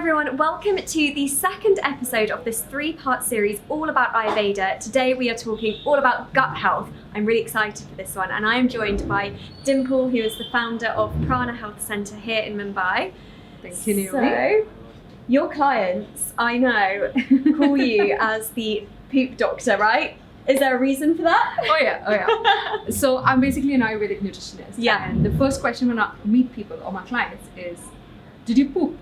everyone, welcome to the second episode of this three-part series all about Ayurveda. Today we are talking all about gut health. I'm really excited for this one, and I am joined by Dimple, who is the founder of Prana Health Centre here in Mumbai. Thank you, Niomi. So, your clients, I know, call you as the poop doctor, right? Is there a reason for that? Oh yeah. So I'm basically an Ayurvedic nutritionist. Yeah. And the first question when I meet people or my clients is, did you poop?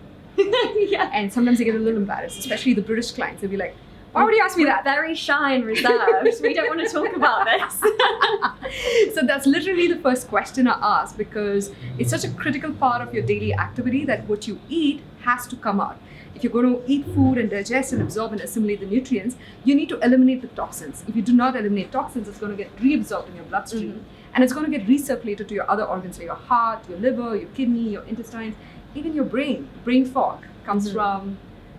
Yeah. And sometimes they get a little embarrassed, especially the British clients. They'll be like, why would you ask me that? Very shy and reserved. We don't want to talk about this. So that's literally the first question I ask, because it's such a critical part of your daily activity that what you eat has to come out. If you're going to eat food and digest and absorb and assimilate the nutrients, you need to eliminate the toxins. If you do not eliminate toxins, it's going to get reabsorbed in your bloodstream, and it's going to get recirculated to your other organs like your heart, your liver, your kidney, your intestines, even your brain. Brain fog comes from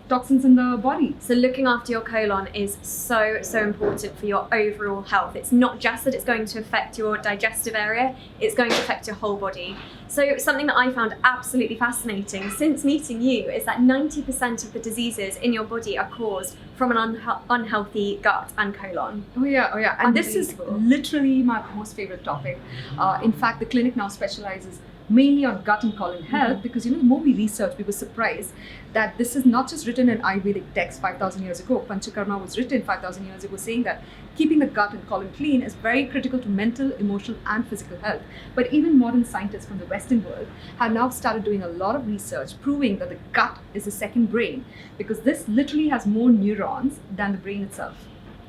toxins in the body. So looking after your colon is so important for your overall health. It's not just that it's going to affect your digestive area, it's going to affect your whole body. So something that I found absolutely fascinating since meeting you is that 90% of the diseases in your body are caused from an unhealthy gut and colon. Oh yeah. And this is literally my most favorite topic. In fact, the clinic now specializes mainly on gut and colon health, because the more we research, we were surprised that this is not just written in Ayurvedic texts 5,000 years ago. Panchakarma was written 5,000 years ago saying that keeping the gut and colon clean is very critical to mental, emotional and physical health. But even modern scientists from the Western world have now started doing a lot of research proving that the gut is the second brain, because this literally has more neurons than the brain itself.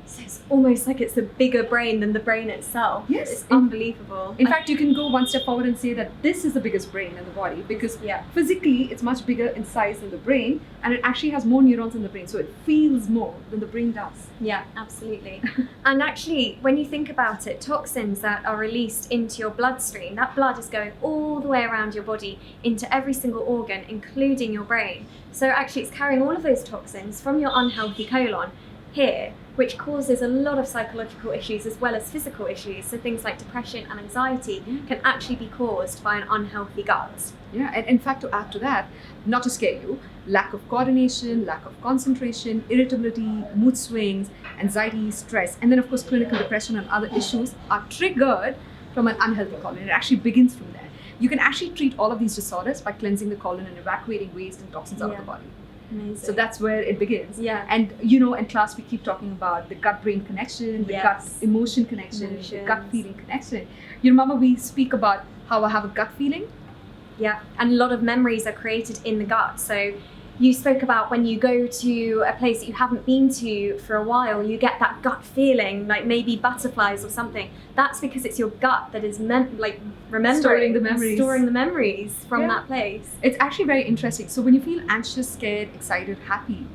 So it's almost like it's a bigger brain than the brain itself. Yes. It's unbelievable. In fact, you can go one step forward and say that this is the biggest brain in the body, because physically it's much bigger in size than the brain, and it actually has more neurons in the brain, so it feels more than the brain does. Yeah, absolutely. And actually, when you think about it, toxins that are released into your bloodstream, that blood is going all the way around your body into every single organ, including your brain. So actually it's carrying all of those toxins from your unhealthy colon here, which causes a lot of psychological issues as well as physical issues. So things like depression and anxiety can actually be caused by an unhealthy gut. Yeah, and in fact, to add to that, not to scare you, lack of coordination, lack of concentration, irritability, mood swings, anxiety, stress, and then of course clinical depression and other issues are triggered from an unhealthy colon. It actually begins from there. You can actually treat all of these disorders by cleansing the colon and evacuating waste and toxins out of the body. Amazing. So that's where it begins. Yeah. And in class we keep talking about the gut-brain connection, the gut-emotion connection, the gut-feeling connection. You remember we speak about how I have a gut feeling? Yeah, and a lot of memories are created in the gut. So you spoke about when you go to a place that you haven't been to for a while, you get that gut feeling, like maybe butterflies or something. That's because it's your gut that is remembering, storing the memories from that place. It's actually very interesting. So when you feel anxious, scared, excited, happy,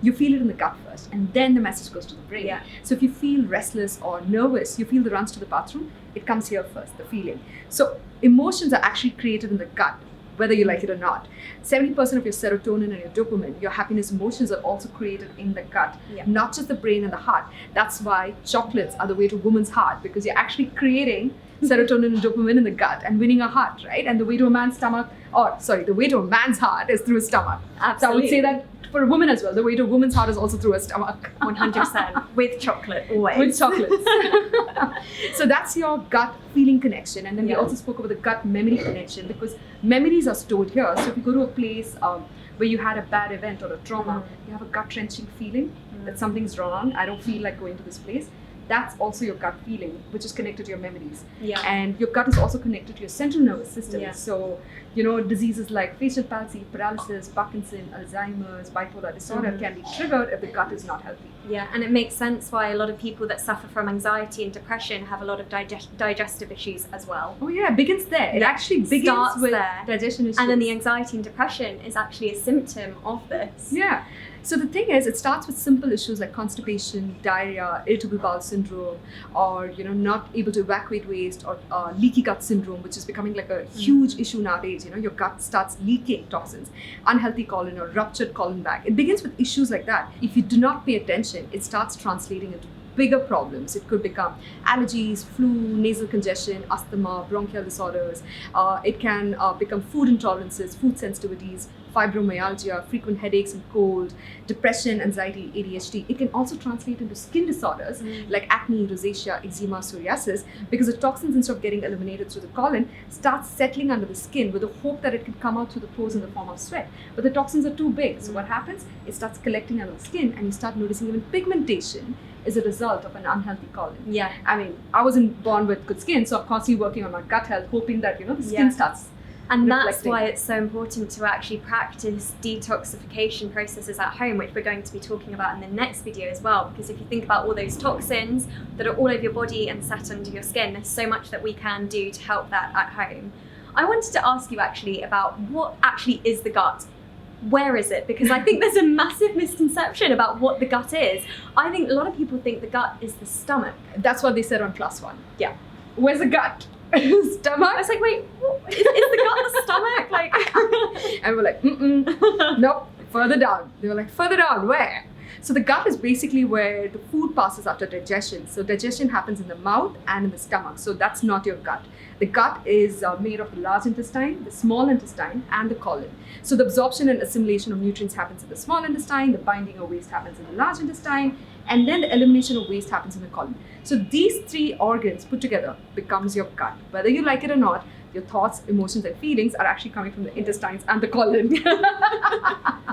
you feel it in the gut first, and then the message goes to the brain. Yeah. So if you feel restless or nervous, you feel the runs to the bathroom, it comes here first, the feeling. So emotions are actually created in the gut, whether you like it or not. 70% of your serotonin and your dopamine, your happiness emotions, are also created in the gut, not just the brain and the heart. That's why chocolates are the way to woman's heart, because you're actually creating serotonin and dopamine in the gut and winning a heart, right? And the way to a man's stomach, the way to a man's heart is through his stomach. Absolutely. So I would say that for a woman as well, the way to a woman's heart is also through her stomach. 100%. With chocolate, always. With chocolates. So that's your gut feeling connection. And then we also spoke about the gut memory connection, because memories are stored here. So if you go to a place where you had a bad event or a trauma, you have a gut wrenching feeling that something's wrong. I don't feel like going to this place. That's also your gut feeling, which is connected to your memories. Yeah. And your gut is also connected to your central nervous system. Yeah. So, diseases like facial palsy, paralysis, Parkinson, Alzheimer's, bipolar disorder can be triggered if the gut is not healthy. Yeah, and it makes sense why a lot of people that suffer from anxiety and depression have a lot of digestive issues as well. Oh yeah, it begins there. It actually begins with digestion issues. And then the anxiety and depression is actually a symptom of this. Yeah. So the thing is, it starts with simple issues like constipation, diarrhea, irritable bowel syndrome, or not able to evacuate waste, or leaky gut syndrome, which is becoming like a huge issue nowadays. Your gut starts leaking toxins, unhealthy colon or ruptured colon bag. It begins with issues like that. If you do not pay attention, it starts translating into bigger problems. It could become allergies, flu, nasal congestion, asthma, bronchial disorders. It can become food intolerances, food sensitivities, fibromyalgia, frequent headaches and cold, depression, anxiety, ADHD. It can also translate into skin disorders like acne, rosacea, eczema, psoriasis, because the toxins, instead of getting eliminated through the colon, starts settling under the skin with the hope that it can come out through the pores in the form of sweat. But the toxins are too big. So what happens? It starts collecting under the skin, and you start noticing even pigmentation is a result of an unhealthy colon. Yeah. I mean, I wasn't born with good skin, so I'm constantly working on my gut health, hoping that, the skin starts and that's reflecting. why it's so important to actually practice detoxification processes at home, which we're going to be talking about in the next video as well. Because if you think about all those toxins that are all over your body and sat under your skin, there's so much that we can do to help that at home. I wanted to ask you actually about what actually is the gut. Where is it? Because I think there's a massive misconception about what the gut is. I think a lot of people think the gut is the stomach. That's what they said on Plus One. Yeah. Where's the gut? Stomach? I was like, wait, is the gut the stomach? Like, and we're like, nope, further down. They were like, further down, where? So the gut is basically where the food passes after digestion. So digestion happens in the mouth and in the stomach. So that's not your gut. The gut is made of the large intestine, the small intestine, and the colon. So the absorption and assimilation of nutrients happens in the small intestine, the binding of waste happens in the large intestine, and then the elimination of waste happens in the colon. So these three organs put together becomes your gut. Whether you like it or not, your thoughts, emotions, and feelings are actually coming from the intestines and the colon.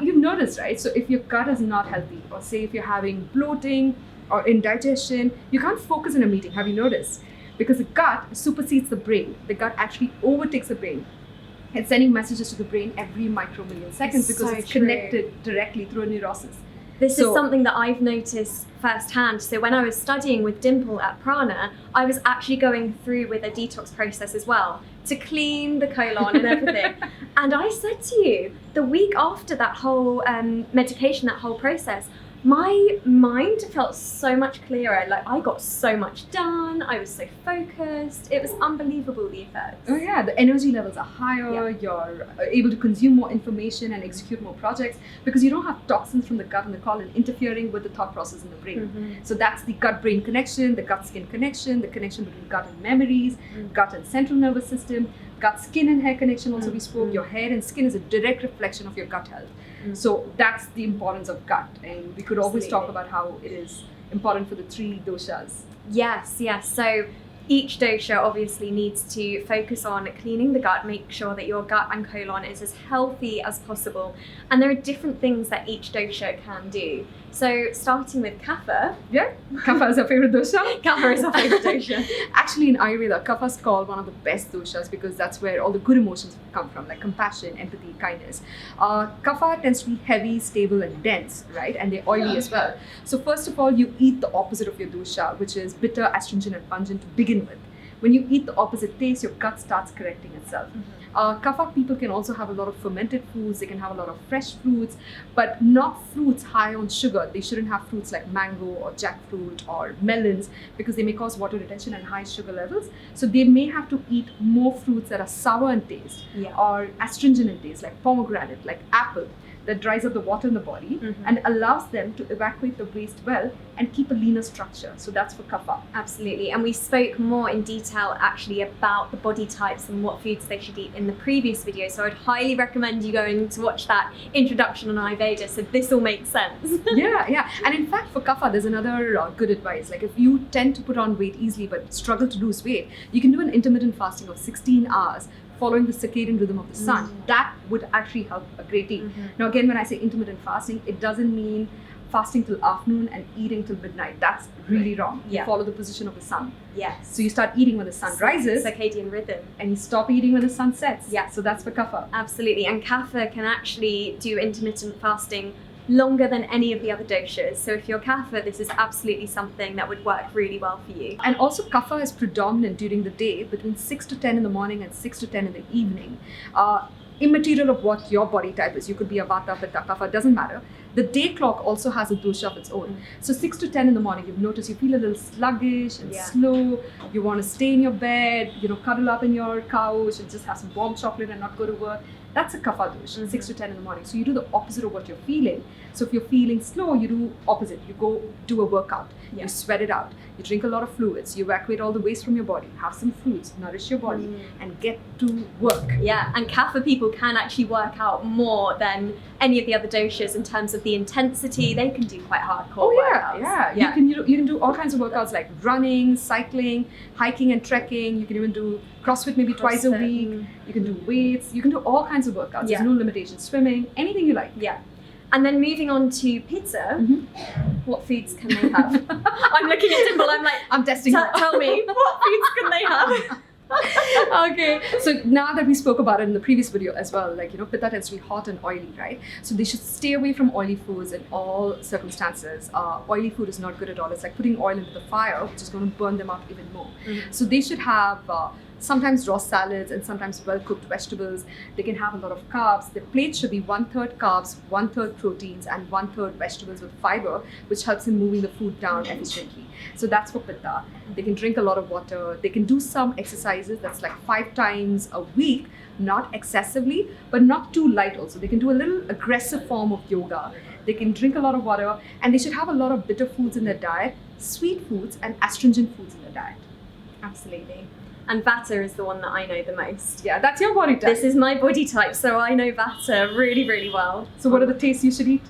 You've noticed, right? So if your gut is not healthy, or say if you're having bloating or indigestion, you can't focus in a meeting. Have you noticed? Because the gut supersedes the brain. The gut actually overtakes the brain. It's sending messages to the brain every micromillion seconds because it's connected directly through a neurosis. This is something that I've noticed firsthand. So when I was studying with Dimple at Prana, I was actually going through with a detox process as well to clean the colon and everything. And I said to you, the week after that whole medication, that whole process, my mind felt so much clearer. Like, I got so much done. I was so focused. It was unbelievable, the effects. Oh yeah, the energy levels are higher. Yeah. You're able to consume more information and execute more projects because you don't have toxins from the gut and the colon interfering with the thought process in the brain. Mm-hmm. So that's the gut-brain connection, the gut-skin connection, the connection between gut and memories, gut and central nervous system, gut, skin and hair connection also we spoke. Your hair and skin is a direct reflection of your gut health. So that's the importance of gut, and we could always talk about how it is important for the three doshas. Yes. So each dosha obviously needs to focus on cleaning the gut, make sure that your gut and colon is as healthy as possible. And there are different things that each dosha can do. So starting with kapha. Yeah, kapha is our favorite dosha. Kapha is our favorite dosha. Actually, in Ayurveda, kapha is called one of the best doshas because that's where all the good emotions come from, like compassion, empathy, kindness. Kapha tends to be heavy, stable, and dense, right? And they're oily as well. So first of all, you eat the opposite of your dosha, which is bitter, astringent, and pungent to begin with. When you eat the opposite taste, your gut starts correcting itself. Kapha people can also have a lot of fermented foods, they can have a lot of fresh fruits, but not fruits high on sugar. They shouldn't have fruits like mango or jackfruit or melons because they may cause water retention and high sugar levels. So they may have to eat more fruits that are sour in taste or astringent in taste, like pomegranate, like apple, that dries up the water in the body and allows them to evacuate the waste well and keep a leaner structure. So that's for kapha. Absolutely. And we spoke more in detail actually about the body types and what foods they should eat in the previous video. So I'd highly recommend you going to watch that introduction on Ayurveda so this all makes sense. Yeah. And in fact, for kapha, there's another good advice. Like if you tend to put on weight easily but struggle to lose weight, you can do an intermittent fasting of 16 hours following the circadian rhythm of the sun. That would actually help a great deal. Now again, when I say intermittent fasting, it doesn't mean fasting till afternoon and eating till midnight. That's really wrong. You follow the position of the sun. Yes. So you start eating when the sun rises. Circadian rhythm. And you stop eating when the sun sets. Yeah. So that's for kapha. Absolutely. And kapha can actually do intermittent fasting longer than any of the other doshas. So if you're kapha, this is absolutely something that would work really well for you. And also kapha is predominant during the day between 6 to 10 in the morning and 6 to 10 in the evening. Immaterial of what your body type is. You could be a vata, pitta, kapha, doesn't matter. The day clock also has a dosha of its own. So 6 to 10 in the morning, you've noticed you feel a little sluggish and slow. You want to stay in your bed, cuddle up in your couch and just have some warm chocolate and not go to work. That's a kapha dosh, 6 to 10 in the morning. So you do the opposite of what you're feeling. So if you're feeling slow, you do opposite. You go do a workout, you sweat it out, you drink a lot of fluids, you evacuate all the waste from your body, have some fruits, nourish your body, and get to work. Yeah, and kapha people can actually work out more than any of the other doshas in terms of the intensity. They can do quite hardcore workouts. Yeah. You can do all kinds of workouts like running, cycling, hiking and trekking. You can even do CrossFit maybe twice a week. You can do weights. You can do all kinds of workouts. There's no limitation. Swimming, anything you like. Yeah. And then moving on to pizza, what foods can they have? I'm looking at Dimple, I'm like, I'm testing you. Tell me, what foods can they have? Okay, so now that we spoke about it in the previous video as well, like, pitta tends to be hot and oily, right? So they should stay away from oily foods in all circumstances. Oily food is not good at all. It's like putting oil into the fire, which is going to burn them up even more. So they should have sometimes raw salads and sometimes well-cooked vegetables. They can have a lot of carbs. The plate should be 1/3 carbs, 1/3 proteins, and 1/3 vegetables with fiber, which helps in moving the food down efficiently. So that's for pitta. They can drink a lot of water. They can do some exercises. That's like 5 times a week, not excessively, but not too light also. They can do a little aggressive form of yoga. They can drink a lot of water, and they should have a lot of bitter foods in their diet, sweet foods, and astringent foods in their diet. Absolutely. And Vata is the one that I know the most. Yeah, that's your body type. This is my body type, so I know Vata really, really well. So what are the tastes you should eat?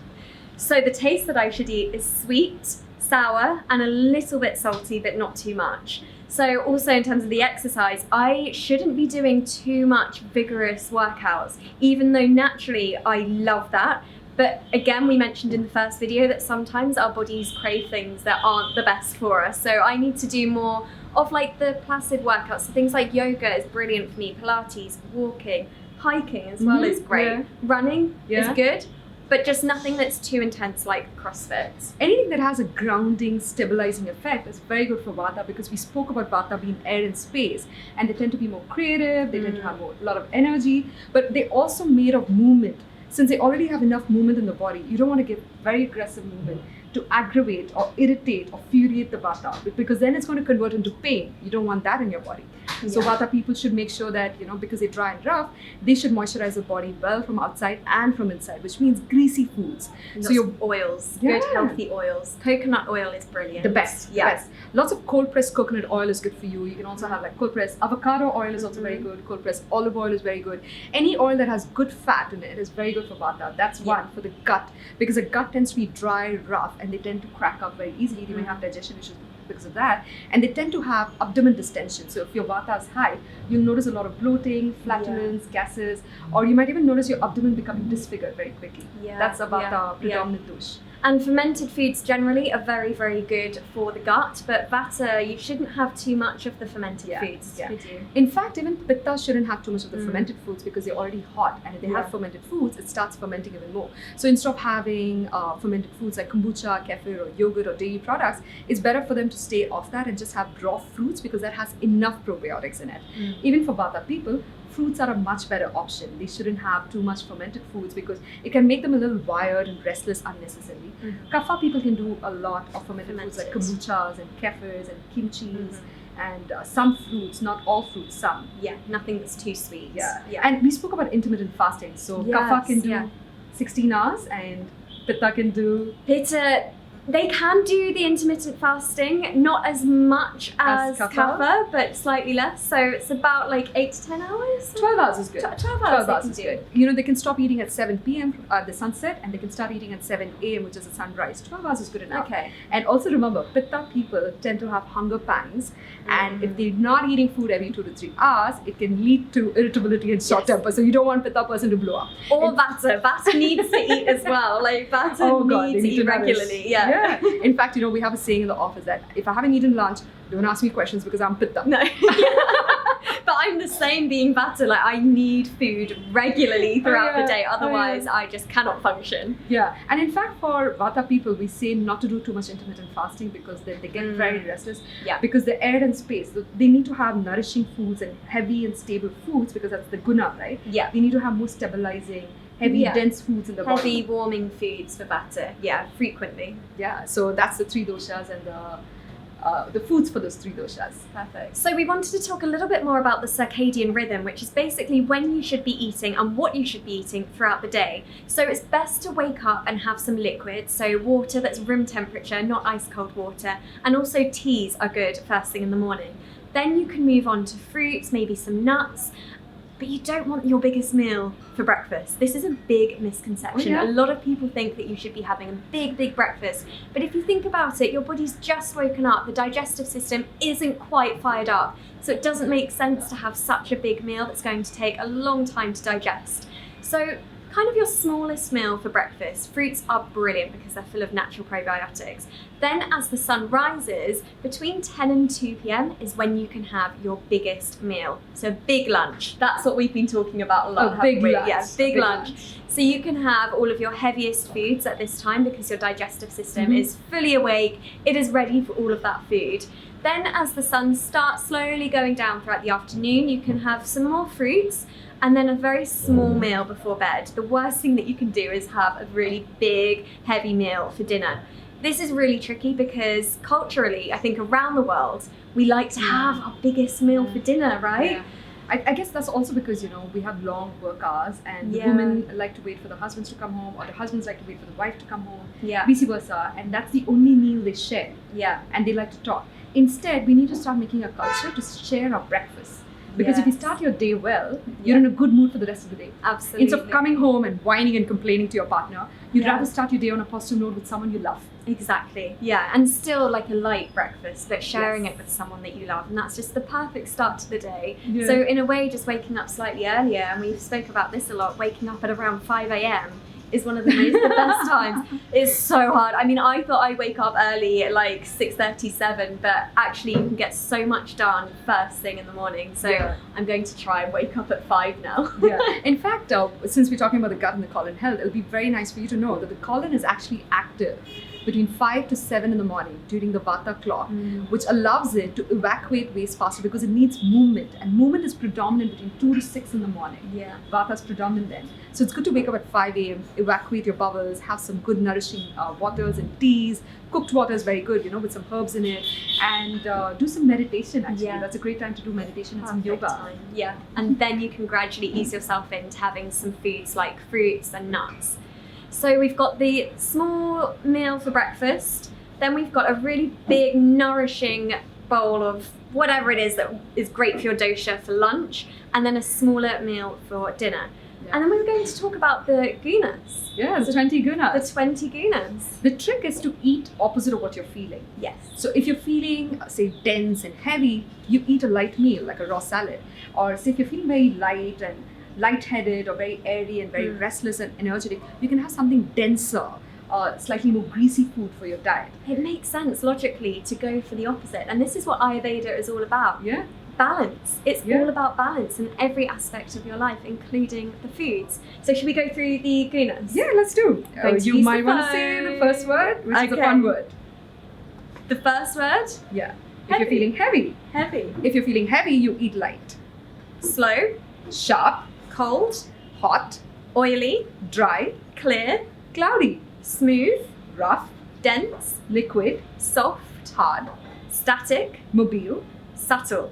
So the taste that I should eat is sweet, sour, and a little bit salty, but not too much. So also in terms of the exercise, I shouldn't be doing too much vigorous workouts, even though naturally I love that. But again, we mentioned in the first video that sometimes our bodies crave things that aren't the best for us. So I need to do more of like the placid workouts. So things like yoga is brilliant for me, Pilates, walking, hiking as well is great. Yeah. Running is good, but just nothing that's too intense like CrossFit. Anything that has a grounding, stabilizing effect is very good for Vata, because we spoke about Vata being air and space, and they tend to be more creative, they tend to have a lot of energy, but they also made of movement. Since they already have enough movement in the body, you don't want to give very aggressive movement to aggravate or irritate or furiate the Vata, because then it's going to convert into pain. You don't want that in your body. So Vata people should make sure that, because they're dry and rough, they should moisturize the body well from outside and from inside, which means greasy foods. So your oils, good healthy oils. Coconut oil is brilliant. The best. Lots of cold pressed coconut oil is good for you. You can also have like cold pressed avocado oil is also very good. Cold pressed olive oil is very good. Any oil that has good fat in it is very good for Vata. That's one for the gut, because the gut tends to be dry, rough, and they tend to crack up very easily. They may have digestion issues because of that, and they tend to have abdomen distension. So if your Vata is high, you'll notice a lot of bloating, flatulence, gases, or you might even notice your abdomen becoming disfigured very quickly. That's a Vata predominant dosh. And fermented foods generally are very, very good for the gut, but Vata, you shouldn't have too much of the fermented foods, should you? In fact, even Pitta shouldn't have too much of the fermented foods, because they're already hot, and if they have fermented foods, it starts fermenting even more. So instead of having fermented foods like kombucha, kefir, or yogurt, or dairy products, it's better for them to stay off that and just have raw fruits, because that has enough probiotics in it. Even for Vata people, fruits are a much better option. They shouldn't have too much fermented foods, because it can make them a little wired and restless unnecessarily. Kapha people can do a lot of fermented foods like kombuchas and kefirs and kimchis and some fruits, not all fruits, some. Nothing that's too sweet. And we spoke about intermittent fasting. So Kapha can do 16 hours and Pitta can do... Pitta, they can do the intermittent fasting, not as much as Kapha, but slightly less. So it's about like 8 to 10 hours. 12 hours is good. 12 hours is good. They can stop eating at 7 p.m. At the sunset, and they can start eating at 7 a.m., which is the sunrise. 12 hours is good enough. Okay. And also remember, Pitta people tend to have hunger pangs, and if they're not eating food every 2 to 3 hours, it can lead to irritability and short temper. So you don't want Pitta person to blow up. Or Vata. Vata needs to eat as well. Like Vata needs to eat regularly. In fact, we have a saying in the office that if I haven't eaten lunch, don't ask me questions, because I'm Pitta. No. But I'm the same being Vata. Like, I need food regularly throughout the day. Otherwise, I just cannot function. And in fact, for Vata people, we say not to do too much intermittent fasting, because they get very restless. Because the air and space, they need to have nourishing foods and heavy and stable foods, because that's the guna, right? They need to have more stabilizing, heavy, dense foods in the body. Heavy, warming foods for Vata. Frequently. So that's the 3 doshas and the foods for those 3 doshas. Perfect. So we wanted to talk a little bit more about the circadian rhythm, which is basically when you should be eating and what you should be eating throughout the day. So it's best to wake up and have some liquid, so water that's room temperature, not ice cold water, and also teas are good first thing in the morning. Then you can move on to fruits, maybe some nuts, but you don't want your biggest meal for breakfast. This is a big misconception. Oh, yeah? A lot of people think that you should be having a big breakfast, but if you think about it, your body's just woken up, the digestive system isn't quite fired up, so it doesn't make sense to have such a big meal that's going to take a long time to digest. So kind of your smallest meal for breakfast. Fruits are brilliant because they're full of natural probiotics. Then as the sun rises, between 10 and 2 p.m. is when you can have your biggest meal. So big lunch. That's what we've been talking about a lot. Big lunch. Yeah, big lunch. So you can have all of your heaviest foods at this time because your digestive system is fully awake. It is ready for all of that food. Then as the sun starts slowly going down throughout the afternoon, you can have some more fruits and then a very small meal before bed. The worst thing that you can do is have a really big, heavy meal for dinner. This is really tricky because culturally, I think around the world, we like to have our biggest meal for dinner, right? Yeah. I guess that's also because, we have long work hours and the women like to wait for the husbands to come home or the husbands like to wait for the wife to come home, vice versa. And that's the only meal they share. Yeah. And they like to talk. Instead, we need to start making a culture to share our breakfast. Because if you start your day well, you're in a good mood for the rest of the day. Absolutely. Instead of coming home and whining and complaining to your partner, you'd rather start your day on a positive note with someone you love. Exactly. Yeah, and still like a light breakfast, but sharing it with someone that you love, and that's just the perfect start to the day. Yeah. So in a way, just waking up slightly earlier, and we've spoke about this a lot, waking up at around 5 a.m. is one of the best times. It's so hard. I mean, I thought I'd wake up early at like 6:37, but actually you can get so much done first thing in the morning. So I'm going to try and wake up at 5 now. In fact, since we're talking about the gut and the colon health, it'll be very nice for you to know that the colon is actually active between 5 to 7 in the morning during the Vata clock, which allows it to evacuate waste faster because it needs movement, and movement is predominant between 2 to 6 in the morning. Vata is predominant then. So it's good to wake up at 5 a.m., evacuate your bowels, have some good nourishing waters and teas. Cooked water is very good, with some herbs in it, and do some meditation actually. That's a great time to do meditation and some yoga. Time. Yeah, and then you can gradually ease yourself into having some foods like fruits and nuts. So we've got the small meal for breakfast, then we've got a really big nourishing bowl of whatever it is that is great for your dosha for lunch, and then a smaller meal for dinner. And then we're going to talk about the gunas. Yeah, the 20 gunas. The 20 gunas. The trick is to eat opposite of what you're feeling. Yes. So if you're feeling, say, dense and heavy, you eat a light meal like a raw salad. Or say if you're feeling very light and lightheaded or very airy and very restless and energetic, you can have something denser, slightly more greasy food for your diet. It makes sense logically to go for the opposite. And this is what Ayurveda is all about. Yeah. Balance. It's all about balance in every aspect of your life, including the foods. So should we go through the gunas? Yeah, let's do. You might want to say the first word, which is a fun word. The first word? Yeah. If you're feeling heavy. Heavy. If you're feeling heavy, you eat light. Slow. Sharp. Cold. Hot. Oily. Dry. Clear. Cloudy. Smooth. Rough. Dense. Liquid. Soft. Hard. Static. Mobile. Subtle.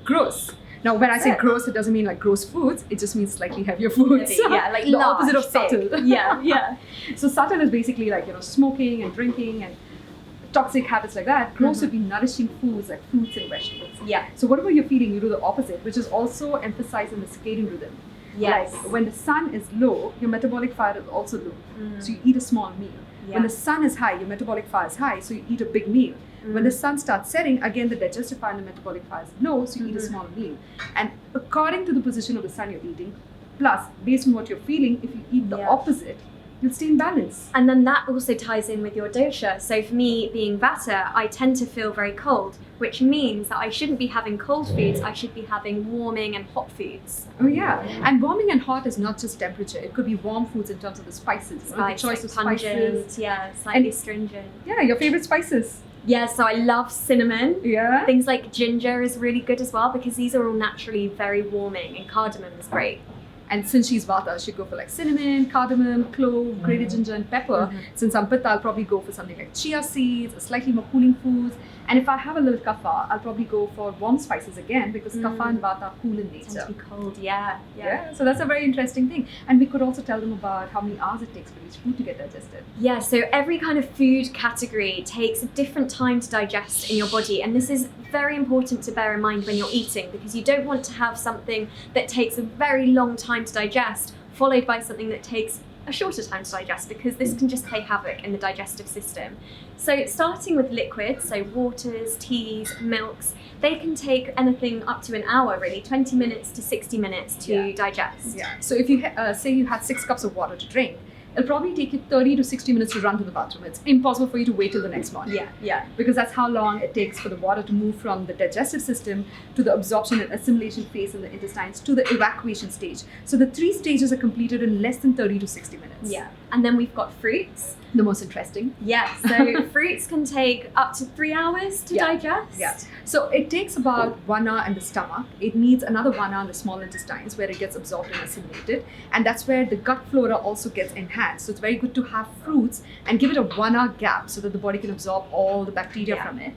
Gross. Now, when I say gross, it doesn't mean like gross foods. It just means slightly heavier foods. Yeah, like the opposite of big. subtle. Yeah. So subtle is basically like, smoking and drinking and toxic habits like that. Gross would be nourishing foods like fruits and vegetables. Yeah. So whatever you're feeling, you do the opposite, which is also emphasized in the circadian rhythm. Yes. Like when the sun is low, your metabolic fire is also low. So you eat a small meal. Yeah. When the sun is high, your metabolic fire is high, so you eat a big meal. When the sun starts setting, again the digestive fire and the metabolic fire is low, so you eat a small meal. And according to the position of the sun you're eating, plus based on what you're feeling, if you eat the opposite, you'll stay in balance. And then that also ties in with your dosha. So for me, being Vata, I tend to feel very cold, which means that I shouldn't be having cold foods, I should be having warming and hot foods. Oh yeah, and warming and hot is not just temperature. It could be warm foods in terms of the spices. The choice of pungent, spices. slightly and astringent. Yeah, your favorite spices. Yeah, so I love cinnamon. Yeah. Things like ginger is really good as well because these are all naturally very warming, and cardamom is great. And since she's Vata, she'd go for like cinnamon, cardamom, clove, grated ginger, and pepper. Since I'm Pitta, I'll probably go for something like chia seeds, slightly more cooling foods. And if I have a little kapha, I'll probably go for warm spices again, because kapha and vata are cool in nature. Tend to be cold, yeah. So that's a very interesting thing. And we could also tell them about how many hours it takes for each food to get digested. Yeah, so every kind of food category takes a different time to digest in your body. And this is very important to bear in mind when you're eating, because you don't want to have something that takes a very long time to digest, followed by something that takes a shorter time to digest, because this can just play havoc in the digestive system. So starting with liquids, so waters, teas, milks, they can take anything up to an hour, really, 20 minutes to 60 minutes to digest. So if you say you had 6 cups of water to drink, it'll probably take you 30 to 60 minutes to run to the bathroom. It's impossible for you to wait till the next morning. Because that's how long it takes for the water to move from the digestive system to the absorption and assimilation phase in the intestines to the evacuation stage. So the 3 stages are completed in less than 30 to 60 minutes. And then we've got fruits. The most interesting. So fruits can take up to 3 hours to digest. So it takes about 1 hour in the stomach. It needs another 1 hour in the small intestines, where it gets absorbed and assimilated. And that's where the gut flora also gets enhanced. So it's very good to have fruits and give it a 1 hour gap so that the body can absorb all the bacteria from it.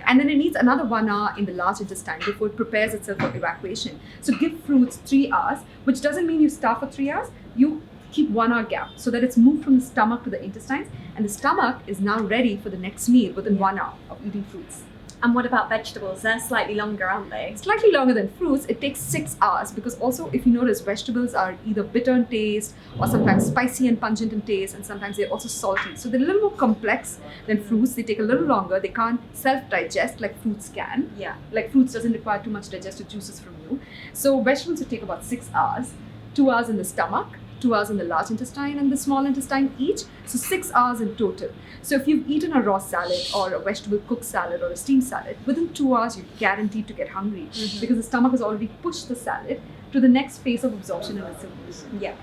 And then it needs another 1 hour in the large intestine before it prepares itself for evacuation. So give fruits 3 hours, which doesn't mean you starve for 3 hours. You keep 1 hour gap so that it's moved from the stomach to the intestines, and the stomach is now ready for the next meal within 1 hour of eating fruits. And what about vegetables? They're slightly longer, aren't they? Slightly longer than fruits. It takes 6 hours, because also, if you notice, vegetables are either bitter in taste or sometimes spicy and pungent in taste, and sometimes they're also salty. So they're a little more complex than fruits. They take a little longer. They can't self-digest like fruits can. Like fruits doesn't require too much digestive juices from you. So vegetables would take about 6 hours, 2 hours in the stomach, 2 hours in the large intestine and the small intestine each, so 6 hours in total. So if you've eaten a raw salad or a vegetable cooked salad or a steamed salad, within 2 hours you're guaranteed to get hungry, because the stomach has already pushed the salad to the next phase of absorption and assimilation.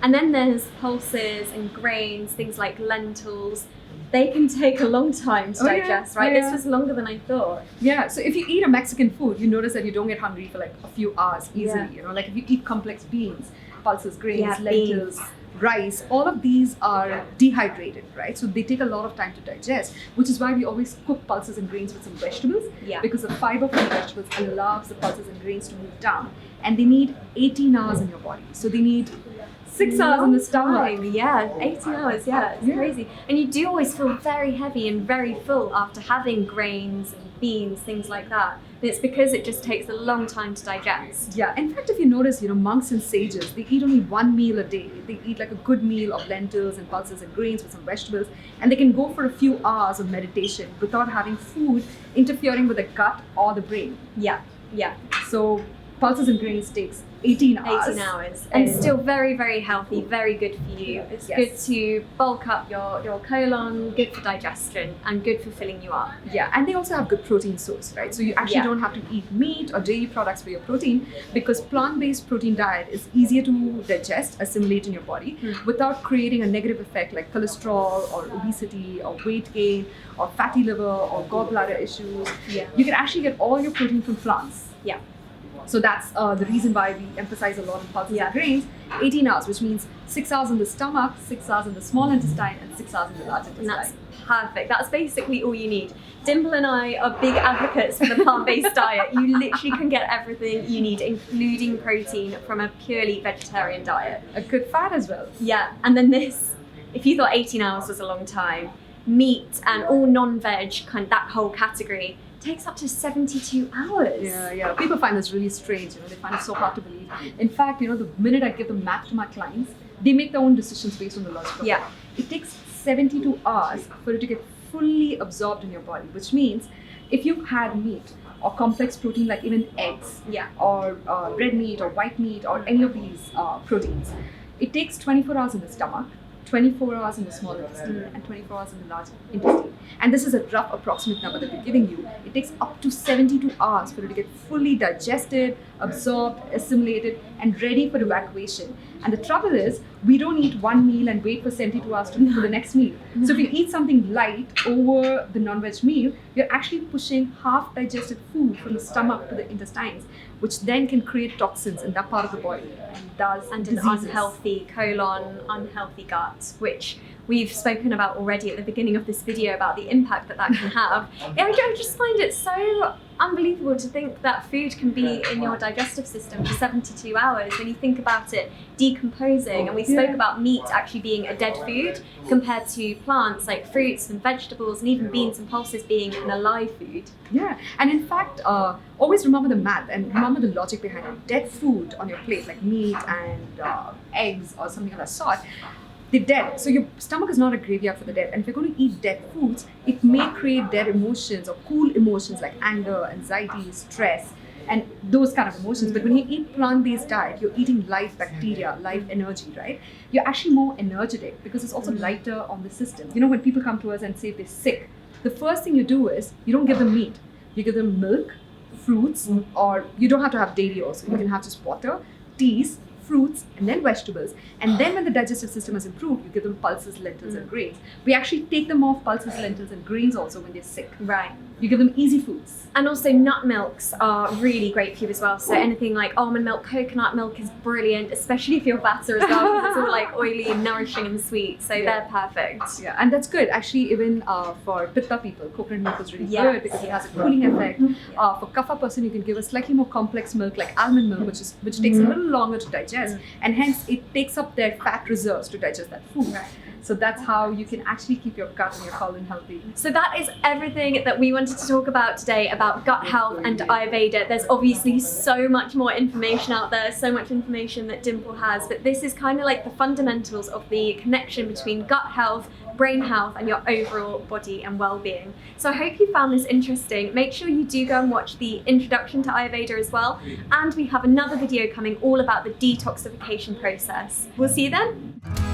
And then there's pulses and grains, things like lentils. They can take a long time to digest, right? This was longer than I thought. So if you eat a Mexican food, you notice that you don't get hungry for like a few hours easily. You know, like if you eat complex beans, pulses, grains, lentils, rice, all of these are dehydrated, right? So they take a lot of time to digest, which is why we always cook pulses and grains with some vegetables, because the fiber from the vegetables allows the pulses and grains to move down, and they need 18 hours in your body. So they need 6 hours in the stomach. 18 hours, it's crazy. And you do always feel very heavy and very full after having grains and beans, things like that. And it's because it just takes a long time to digest. In fact, if you notice, monks and sages, they eat only 1 meal a day. They eat like a good meal of lentils and pulses and grains with some vegetables, and they can go for a few hours of meditation without having food interfering with the gut or the brain. So pulses and grains takes 18 hours. 18 hours. And still very, very healthy, very good for you. It's good to bulk up your colon, good for digestion, and good for filling you up. And they also have good protein source, right? So you actually don't have to eat meat or dairy products for your protein, because plant-based protein diet is easier to digest, assimilate in your body without creating a negative effect like cholesterol or obesity or weight gain or fatty liver or gallbladder issues. You can actually get all your protein from plants. So that's the reason why we emphasize a lot on pulses and grains. 18 hours, which means 6 hours in the stomach, 6 hours in the small intestine, and 6 hours in the large intestine. And that's perfect. That's basically all you need. Dimple and I are big advocates for the plant-based diet. You literally can get everything you need, including protein, from a purely vegetarian diet. A good fat as well. And then this, if you thought 18 hours was a long time, meat and all non-veg, that whole category, takes up to 72 hours. People find this really strange. They find it so hard to believe. In fact, the minute I give the math to my clients, they make their own decisions based on the logic of it. It takes 72 hours for it to get fully absorbed in your body, which means if you've had meat or complex protein like even eggs or red meat or white meat or any of these proteins, it takes 24 hours in the stomach, 24 hours in the small intestine, and 24 hours in the large intestine. And this is a rough approximate number that we're giving you. It takes up to 72 hours for it to get fully digested, absorbed, assimilated, and ready for evacuation. And the trouble is, we don't eat one meal and wait for 72 hours for the next meal. So if you eat something light over the non-veg meal, you're actually pushing half digested food from the stomach to the intestines, which then can create toxins in that part of the body and an diseases. unhealthy colon, unhealthy gut, which we've spoken about already at the beginning of this video about the impact that can have. Yeah, I just find it so unbelievable to think that food can be in your digestive system for 72 hours when you think about it decomposing. And we spoke about meat actually being a dead food compared to plants like fruits and vegetables and even beans and pulses being an alive food. Yeah, and in fact, always remember the math and remember the logic behind it. Dead food on your plate, like meat and eggs or something of that sort, they're dead. So your stomach is not a graveyard for the dead. And if you're going to eat dead foods, it may create dead emotions or cool emotions like anger, anxiety, stress, and those kind of emotions. But when you eat plant-based diet, you're eating live bacteria, live energy, right? You're actually more energetic because it's also lighter on the system. You know, when people come to us and say they're sick, the first thing you do is you don't give them meat. You give them milk, fruits, or you don't have to have dairy also. You can have just water, teas, fruits, and then vegetables. And then when the digestive system has improved, you give them pulses, lentils, and grains. We actually take them off pulses, lentils, and grains also when they're sick. Right. You give them easy foods. And also nut milks are really great for you as well. So anything like almond milk, coconut milk is brilliant, especially if you're fatter as well, because it's all like oily and nourishing and sweet. So they're perfect. Yeah, and that's good. Actually, even for pitta people, coconut milk is really Yes. good because it has a cooling effect. For kapha person, you can give a slightly more complex milk like almond milk, which takes a little longer to digest, and hence it takes up their fat reserves to digest that food. Right. So that's how you can actually keep your gut and your colon healthy. So that is everything that we wanted to talk about today about gut health and Ayurveda. There's obviously so much more information out there, so much information that Dimple has, but this is kind of like the fundamentals of the connection between gut health, brain health, and your overall body and well-being. So I hope you found this interesting. Make sure you do go and watch the introduction to Ayurveda as well. And we have another video coming all about the detoxification process. We'll see you then.